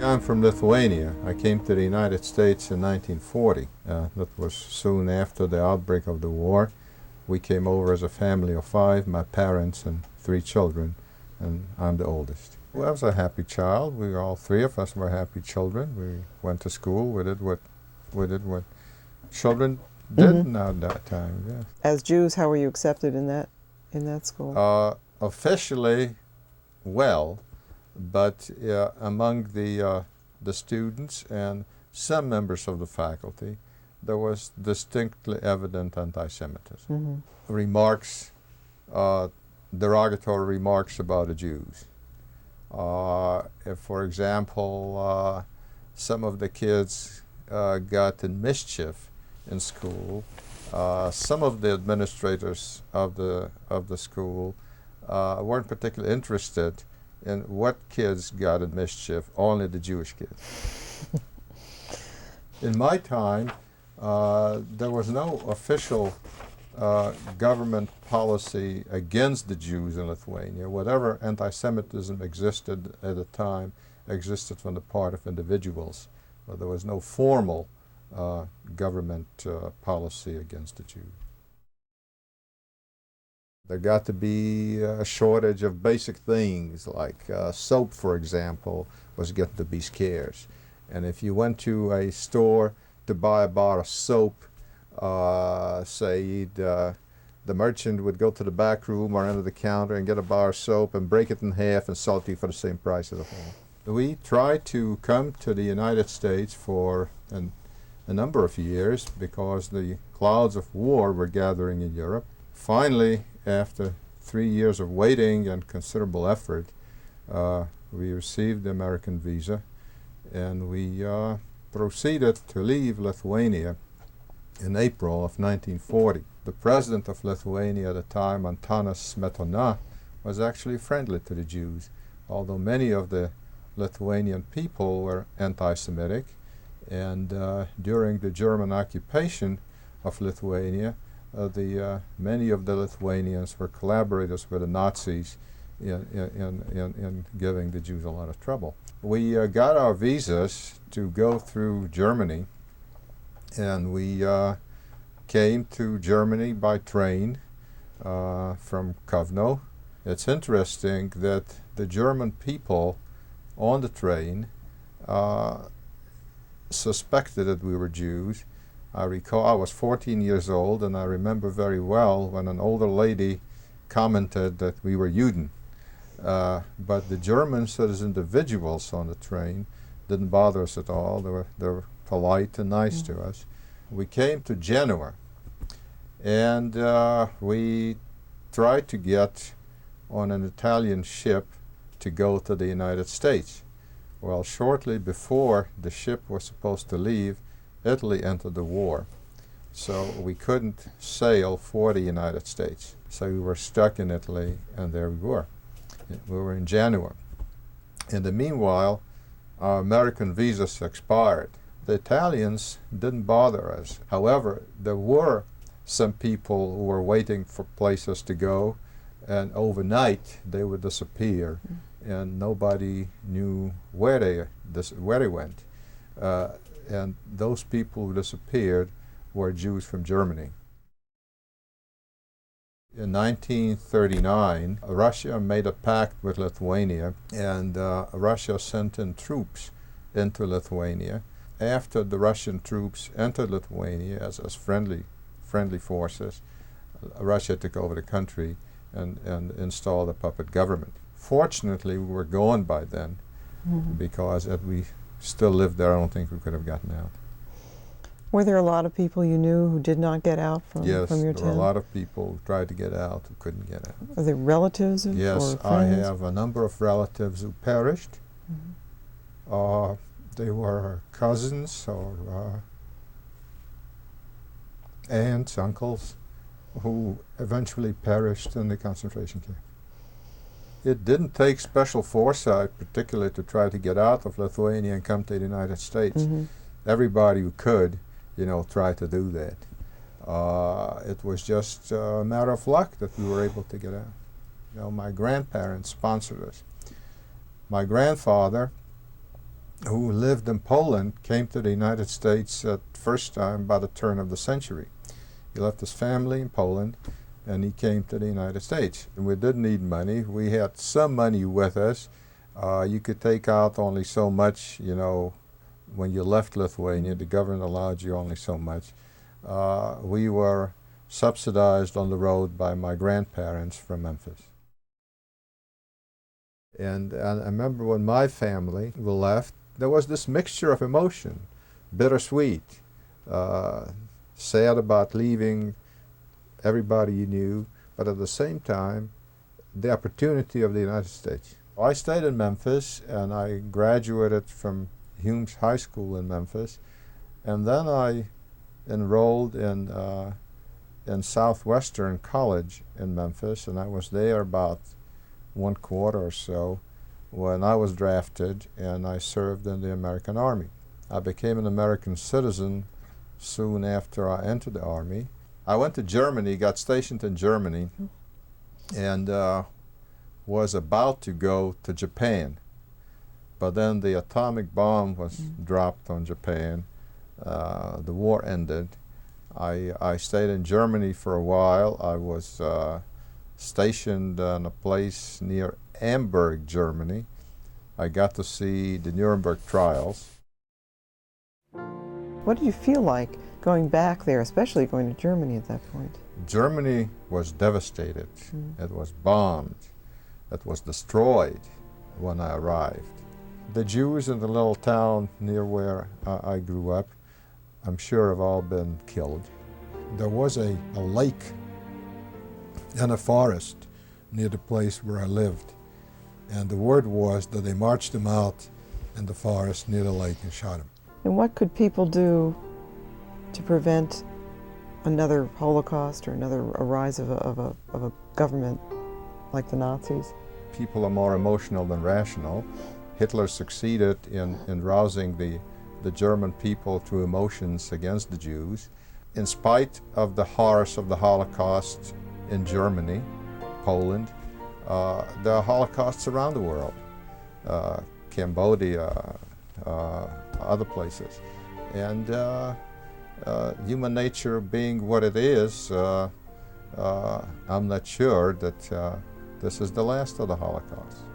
I'm from Lithuania. I came to the United States in 1940. That was soon after the outbreak of the war. We came over as a family of 5, my parents and 3 children, and I'm the oldest. Well, I was a happy child. We all 3 of us were happy children. We went to school. We did what children did now at that time. Yeah. As Jews, how were you accepted in that school? Officially, well, but among the students and some members of the faculty, there was distinctly evident anti-Semitism. Remarks, derogatory remarks about the Jews. If, for example, some of the kids got in mischief in school, some of the administrators of the school weren't particularly interested in what kids got in mischief, only the Jewish kids. In my time, there was no official government policy against the Jews in Lithuania. Whatever anti-Semitism existed at the time existed from the part of individuals, but there was no formal government policy against the Jews. There got to be a shortage of basic things like soap, for example, was getting to be scarce. And if you went to a store to buy a bar of soap, say the merchant would go to the back room or under the counter and get a bar of soap and break it in half and sell it to you for the same price as a whole. We tried to come to the United States for a number of years because the clouds of war were gathering in Europe. Finally, after 3 years of waiting and considerable effort, we received the American visa, and we proceeded to leave Lithuania in April of 1940. The president of Lithuania at the time, Antanas Smetona, was actually friendly to the Jews, although many of the Lithuanian people were anti-Semitic, and during the German occupation of Lithuania, many of the Lithuanians were collaborators with the Nazis in giving the Jews a lot of trouble. We got our visas to go through Germany, and we came to Germany by train from Kovno. It's interesting that the German people on the train suspected that we were Jews. I recall I was 14 years old, and I remember very well when an older lady commented that we were Juden. But the Germans, as individuals on the train, didn't bother us at all. They were polite and nice to us. We came to Genoa, and we tried to get on an Italian ship to go to the United States. Well, shortly before the ship was supposed to leave, Italy entered the war, so we couldn't sail for the United States. So we were stuck in Italy, and there we were. We were in Genoa. In the meanwhile, our American visas expired. The Italians didn't bother us. However, there were some people who were waiting for places to go, and overnight they would disappear, and nobody knew where they went. And those people who disappeared were Jews from Germany. In 1939, Russia made a pact with Lithuania, and Russia sent in troops into Lithuania. After the Russian troops entered Lithuania as friendly forces, Russia took over the country and installed a puppet government. Fortunately, we were gone by then, because if we still lived there, I don't think we could have gotten out. Were there a lot of people you knew who did not get out from your town? Yes, there were a lot of people who tried to get out who couldn't get out. Are they relatives or Yes, friends? I have a number of relatives who perished. They were cousins or aunts, uncles, who eventually perished in the concentration camp. It didn't take special foresight, particularly to try to get out of Lithuania and come to the United States. Everybody who could, tried to do that. It was just a matter of luck that we were able to get out. My grandparents sponsored us. My grandfather who lived in Poland came to the United States at first time by the turn of the century. He left his family in Poland and he came to the United States. And we didn't need money. We had some money with us. You could take out only so much, you know, when you left Lithuania. The government allowed you only so much. We were subsidized on the road by my grandparents from Memphis. And I remember when my family left, there was this mixture of emotion, bittersweet, sad about leaving everybody you knew, but at the same time, the opportunity of the United States. I stayed in Memphis and I graduated from Humes High School in Memphis, and then I enrolled in Southwestern College in Memphis, and I was there about 1/4 or so when I was drafted and I served in the American Army. I became an American citizen soon after I entered the Army. I went to Germany, got stationed in Germany, and was about to go to Japan. But then the atomic bomb was dropped on Japan. The war ended. I stayed in Germany for a while. I was stationed in a place near Hamburg, Germany. I got to see the Nuremberg trials. What did you feel like going back there, especially going to Germany at that point? Germany was devastated. It was bombed. It was destroyed when I arrived. The Jews in the little town near where I grew up, I'm sure have all been killed. There was a lake and a forest near the place where I lived. And the word was that they marched him out in the forest near the lake and shot him. And what could people do to prevent another Holocaust or a rise of a government like the Nazis? People are more emotional than rational. Hitler succeeded in rousing the German people through emotions against the Jews. In spite of the horrors of the Holocaust in Germany, Poland, there are Holocausts around the world, Cambodia, other places. And human nature being what it is, I'm not sure that this is the last of the Holocaust.